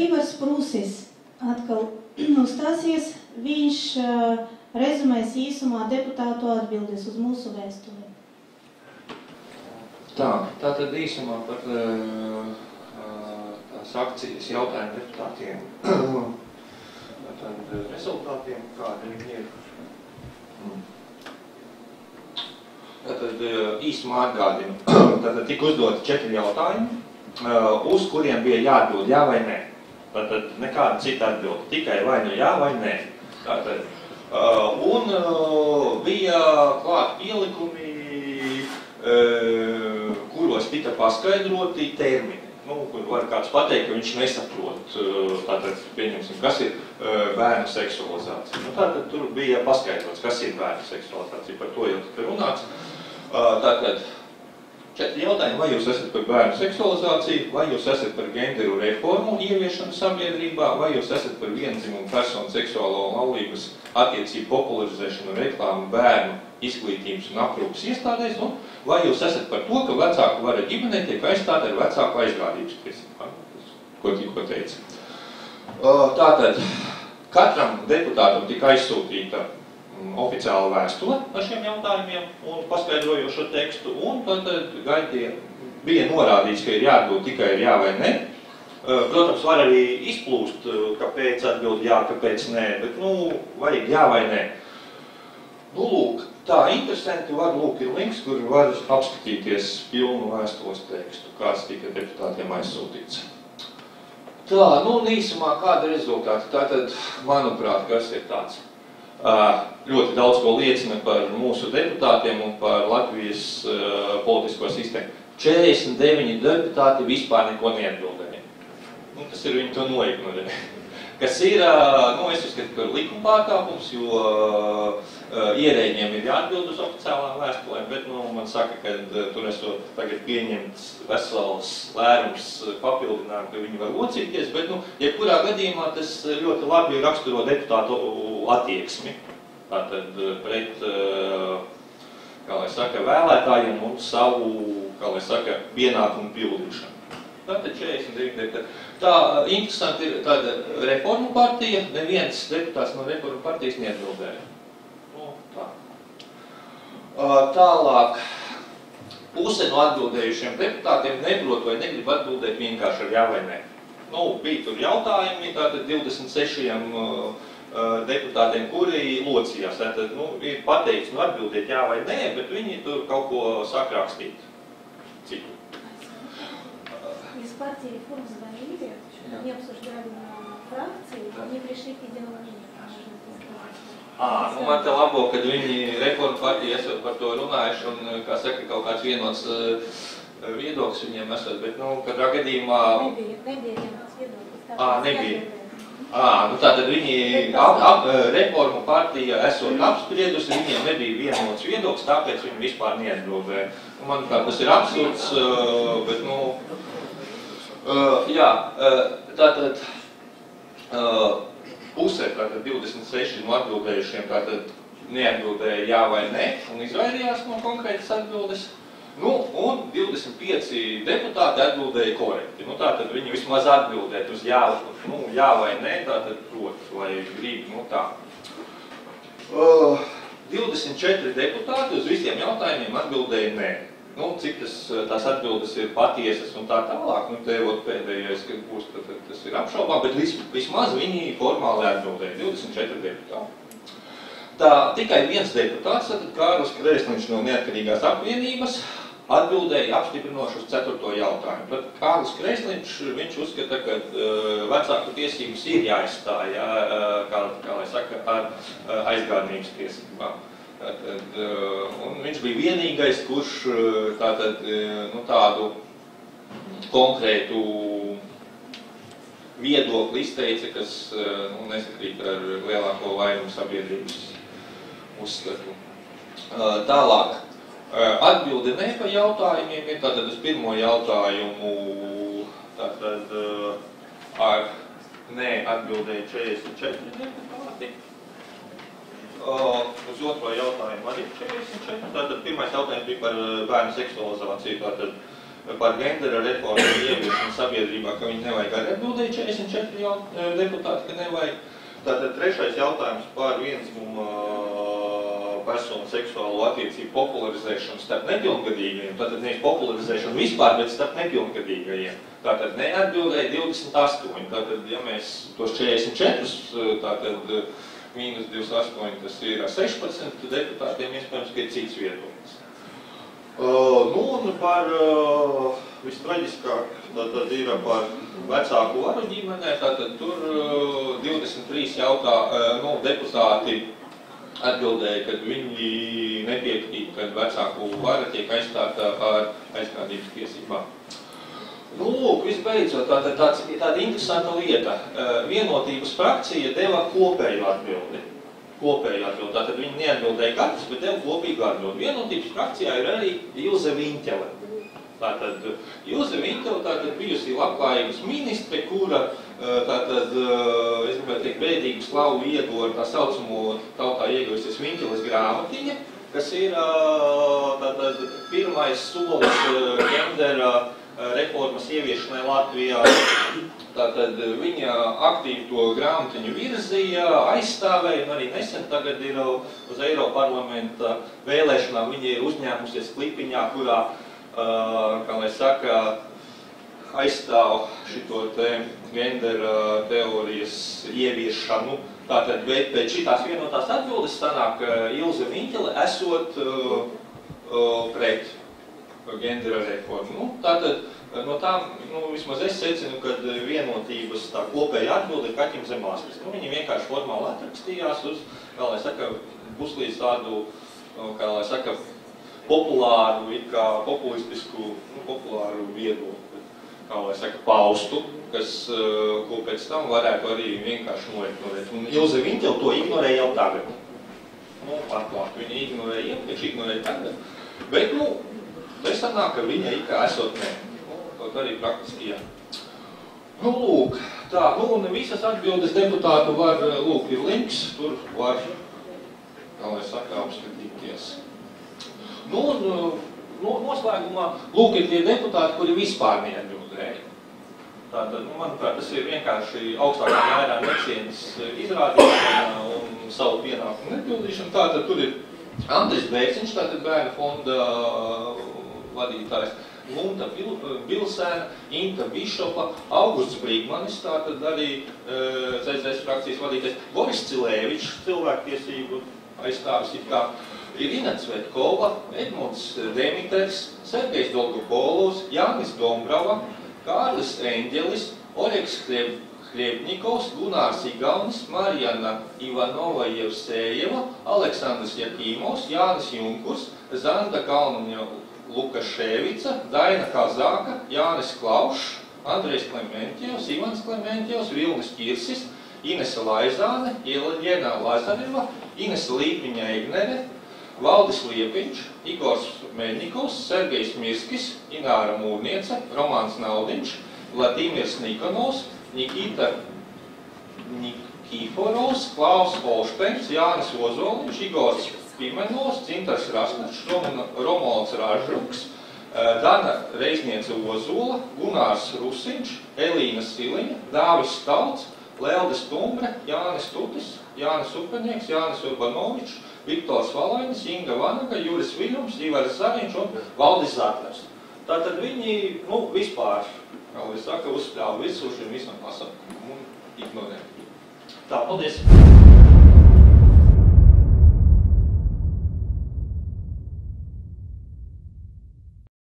Ivars Prūsis atkal uzstāsies. Viņš rezumēs īsumā deputātu atbildes uz mūsu vēstuli. Tātad īsumā par tās akcijas jautājumu deputātiem. Tātad rezultātiem, kādi viņi ir. Tātad īsumā atgādinu. Tātad tika uzdoti 4 jautājumi, uz kuriem bija jāatbild jā vai nē. Tātad nekāda cita atbilda, tikai vai nu jā vai nē. Tātad, un bija klāt pielikumi, kuros tika paskaidroti termini. Kur var kāds pateikt, ka viņš nesaprot, tātad, pieņemsim, kas ir bērnu seksualizācija. Tātad tur bija paskaidrots, kas ir bērnu seksualizācija, par to jau tika runāts. Tātad, 4 jautājumi, vai jūs esat par bērnu seksualizāciju, vai jūs esat par genderu reformu ieviešanu sabiedrībā, vai jūs esat par viendzimumu personu seksuālo un laulības attiecību popularizēšanu un reklāmu bērnu izglītības un aprūpas iestādēs, un vai jūs esat par to, ka vecāku vara ģimenē tiek aizstāta ar vecāku aizgādības tiesībām, ko tikko teica. Tātad, katram deputātam tika aizsūtīta oficiāla vēstule ar šiem jautājumiem un paskaidrojošo tekstu, un tad bija norādīts, ka ir jāatbild tikai jā vai ne. Protams, var arī izplūst, kāpēc atbild jā, kāpēc nē, bet, vajag jā vai nē. Lūk, tā interesanti ir links, kur var apskatīties pilnu vēstules tekstu, kāds tika deputātiem aizsūtīts. Tā, īsumā kāda rezultāti? Tātad, manuprāt, kas ir tāds? Ļoti daudz ko liecina par mūsu deputātiem un par Latvijas politisko sistēmu. 49 deputāti vispār neko neatbildēja. Tas ir viņi to noignorē. Kas ir, es uzskatu, ka likuma pārkāpums, jo ierēģiem ir jāatbild uz oficiālām vēstulēm, bet man saka, ka tur esot tagad pieņemts vesels lērums papildinājumu, ka viņi var locīties, bet, jebkurā gadījumā tas ļoti labi raksturo deputātu attieksmi. Tātad pret, vēlētājiem un savu, pienākumu pildīšanu. Tātad 49 deputāti. Tā interesanti ir tāda reformu partija, neviens deputāts no reformu partijas neatbildēja. Tālāk, puse no atbildējušiem deputātiem neprot vai negrib atbildēt vienkārši ar jā vai nē. Bija tur jautājumi, tātad 26 deputātiem, kuri locījās. Tātad, ir pateikts, atbildiet jā vai nē, bet viņi tur kaut ko sāk rakstīt. Citu. Из партии реформ звонили, они обсуждали на фракции, они пришли к единому мнению. Man te labo, kad viņi reformu partija esot par to runājuši un, kā saka, kaut kāds vienots viedoklis viņiem esot, bet, katrā gadījumā... Nebija vienots viedoklis. Nebija. Tātad viņi reformu partija esot apspriedusi, viņiem nebija vienots viedoklis, tāpēc viņi vispār neatbildēja. Manuprāt, tas ir absurds, bet, tātad pusē, tātad 26 no atbildējušiem, tātad neatbildēja jā vai nē un izvairījās no konkrētas atbildes. Un 25 deputāti atbildēja korekti. Tātad viņi vismaz atbildēt uz jā, jā vai nē, tātad prot, vai grib, tā. 24 deputāti uz visiem jautājumiem atbildēja nē. Cik tās atbildes ir patiesas un tā tālāk, te pēdējais, kad būs, tas ir apšaubām, bet vismaz viņi formāli atbildēja, 24 deputāti. Tikai viens deputāts, Kārlis Krēsliņš no Neatkarīgās apvienības, atbildēja apstiprinoši uz 4. jautājumu. Tad Kārlis Krēsliņš, viņš uzskata, ka vecāku tiesības ir jāizstāja, kā lai saka, ar aizgādnības tiesībām. Un viņš bija vienīgais, kurš tādu konkrētu viedokli izteica, kas nesakrīt ar lielāko vairumu sabiedrības uzskatu. Tālāk, atbilde nē pa jautājumiem ir, tātad uz pirmo jautājumu, tātad ar nē atbildēja 44 deputāti. Uz otro jautājumu arī 44. Tātad pirmais jautājums bija par bērnu seksualizāciju. Tātad par gendera reformu ieviešanu sabiedrībā, ka viņi nevajag arī atbildēt 44 deputāti, ka nevajag. Tātad trešais jautājums par vienzimuma personu seksuālo attiecību popularizēšanu starp nepilngadīgajiem. Tātad nevis popularizēšanu vispār, bet starp nepilngadīgajiem. Tātad neatbildēja 28. Tātad, ja mēs tos 44, tātad mīnus 28, tas ir 16 deputātiem, iespējams, ka ir cits viedoklis. Nu, un par vistraģiskāk, tātad ir par vecāku varu ģimenē, tātad tur 23 deputāti atbildēja, ka viņi nepiekrīt, kad vecāku vara tiek aizstāta ar aizkādības tiesībām. Nu, lūk, visbeidzot, tāda interesanta lieta. Vienotības frakcija deva kopēju atbildi. Tātad viņi neatbildēja katrs, bet deva kopīgu atbildi. Vienotības frakcijā ir arī Ilze Viņķele. Tātad Ilze Viņķele bijusi labklājības ministre, kura es gribētu teikt, bēdīgu slavu ieguva ar tā saucamo tautā ieguvusies Viņķeles grāmatiņa, kas ir pirmais solis gendera reformas ieviešanai Latvijā. Tātad viņa aktīvi to grāmatiņu virzīja, aizstāvēja, un arī nesen tagad ir uz Eiroparlamenta vēlēšanām viņa ir uzņēmusies klipiņā, kurā, kā lai saka, aizstāv šito te gendera teorijas ieviešanu. Tātad pēc šitās vienotās atbildes sanāk Ilze Viņķele esot pret gendera reformu. Nu, tātad no tām, vismaz es secinu, ka vienotības tā kopēja atbilde ir kaķim zem astes. Viņi vienkārši formāli atrakstījās uz, kā lai saka, puslīdz tādu, kā lai saka, populāru, kā populistisku, populāru viedokli, kā lai saka, paustu, ko pēc tam varētu arī vienkārši noignorēt. Un Ilze Viņķele to ignorēja jau tagad. Atklāt, viņa ignorēja iepriekš, ignorēja tagad. Bet, te sanāk, ka viņa ikā esot nē. Kaut arī praktiski jā. Nu, lūk, tā, un visas atbildes deputātu var, lūk, ir links, tur var, kā lai saka, apskatīties. Nu, un noslēgumā, lūk, ir tie deputāti, kuri vispār neatbildēja. Tātad, manuprāt, tas ir vienkārši augstākā mērā necieņas izrādīšana un savu pienākumu nepildīšana. Tātad, tur ir Andris Bērciņš, tātad bērnu fonda vadītājs, Lunta Bilsēna, Inta Bišopa, Augusts Brīgmanis, tātad arī CZS frakcijas vadītājs, Boris Cilēvičs, cilvēktiesību aizstāvis it kā, Irina Cvetkova, Edmunds Demiters, Sergejs Dolgopolovs, Jānis Dombrava, Kārlis Enģelis, Oļegs Hriebņikovs, Gunārs Igaunis, Marijana Ivanova-Jevsējeva, Aleksandrs Jakīmovs, Jānis Junkurs, Zanda Kalniņa Lukaševica, Daina Kazāka, Jānis Klaušs, Andrejs Klementjevs, Ivans Klementjevs, Vilnis Kirsis, Inese Laizāne, Jēna Lazareva, Inese Līpiņa Eignere, Valdis Liepiņš, Igors Meļņikovs, Sergejs Mirskis, Ināra Mūrniece, Romāns Naudiņš, Vladimirs Nikonovs, Nikita Nikiforovs, Klaus Holšteins, Jānis Ozoliņš, Igors Pimenovs, Cintars Rasnačs, Romualds Ražruks, Dana Reizniece Ozola, Gunārs Rusiņš, Elīna Siliņa, Dāvis Stalts, Leldes Tumbre, Jānis Tutis, Jānis Upenieks, Jānis Urbanovičs, Viktors Valainis, Inga Vanaga, Juris Viļums, Ivars Zariņš un Valdis Zatlers. Tātad viņi, vispār, kā lai saka, uzspļāva visu šim visam pasaukumam un ignorē. Tā, paldies!